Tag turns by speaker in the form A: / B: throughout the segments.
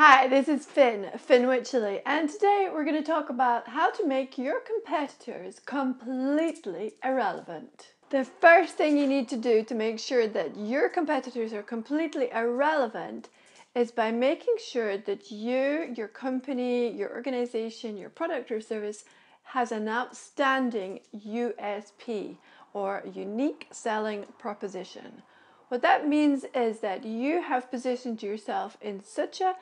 A: Hi, this is Finn Wycherley, and today we're going to talk about how to make your competitors completely irrelevant. The first thing you need to do to make sure that your competitors are completely irrelevant is by making sure that your company, your organization, your product or service has an outstanding USP or unique selling proposition. What that means is that you have positioned yourself in such a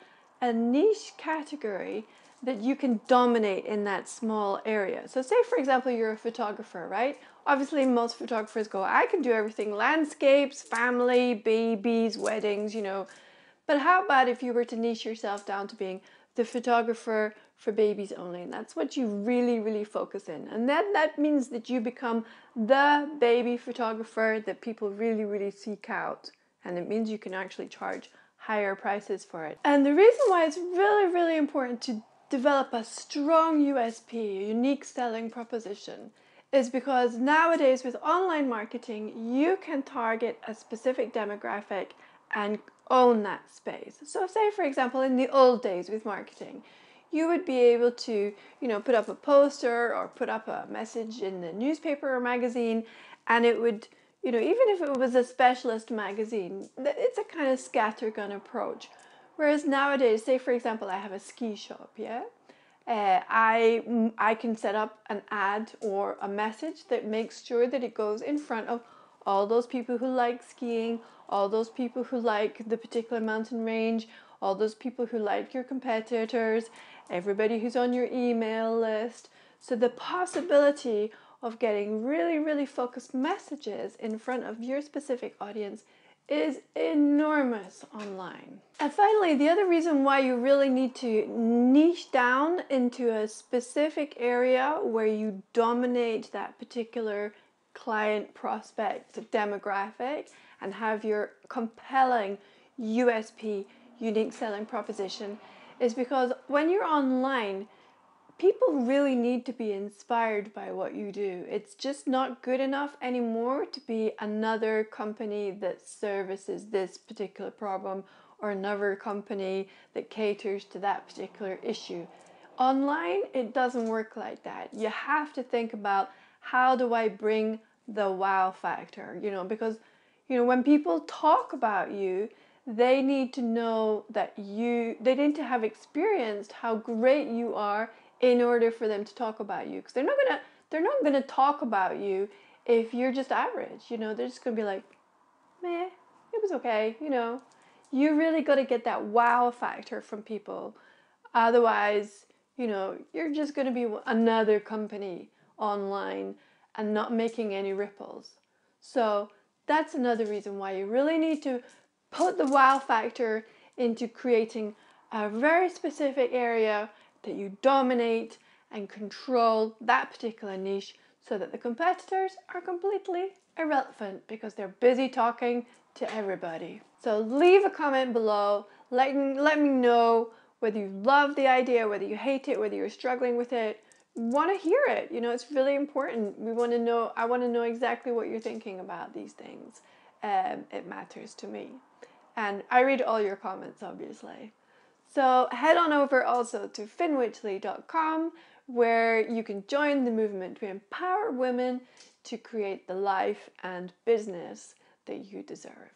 A: niche category that you can dominate in that small area. So say for example you're a photographer, right? Obviously most photographers go, I can do everything, landscapes, family, babies, weddings, But how about if you were to niche yourself down to being the photographer for babies only? And that's what you really focus in. And then that means that you become the baby photographer that people really seek out. And it means you can actually charge higher prices for it. And the reason why it's really important to develop a strong USP, a unique selling proposition, is because nowadays with online marketing, you can target a specific demographic and own that space. So say for example in the old days with marketing, you would be able to, put up a poster or put up a message in the newspaper or magazine, and it would, even if it was a specialist magazine, it's a kind of scattergun approach. Whereas nowadays, say for example, I have a ski shop, yeah? I can set up an ad or a message that makes sure that it goes in front of all those people who like skiing, all those people who like the particular mountain range, all those people who like your competitors, everybody who's on your email list. So the possibility of getting really focused messages in front of your specific audience is enormous online. And finally, the other reason why you really need to niche down into a specific area where you dominate that particular client prospect demographic and have your compelling USP, unique selling proposition, is because when you're online, people really need to be inspired by what you do. It's just not good enough anymore to be another company that services this particular problem or another company that caters to that particular issue. Online, it doesn't work like that. You have to think about, how do I bring the wow factor? Because when people talk about you, they need to know that they need to have experienced how great you are in order for them to talk about you. Because they're not gonna talk about you if you're just average. They're just gonna be like, meh, it was okay. You really got to get that wow factor from people. Otherwise, you're just gonna be another company online and not making any ripples. So that's another reason why you really need to put the wow factor into creating a very specific area that you dominate and control that particular niche, so that the competitors are completely irrelevant because they're busy talking to everybody. So leave a comment below, let me know whether you love the idea, whether you hate it, whether you're struggling with it. Want to hear it. It's really important. I want to know exactly what you're thinking about these things. It matters to me. And I read all your comments, obviously. So head on over also to finnwycherley.com, where you can join the movement to empower women to create the life and business that you deserve.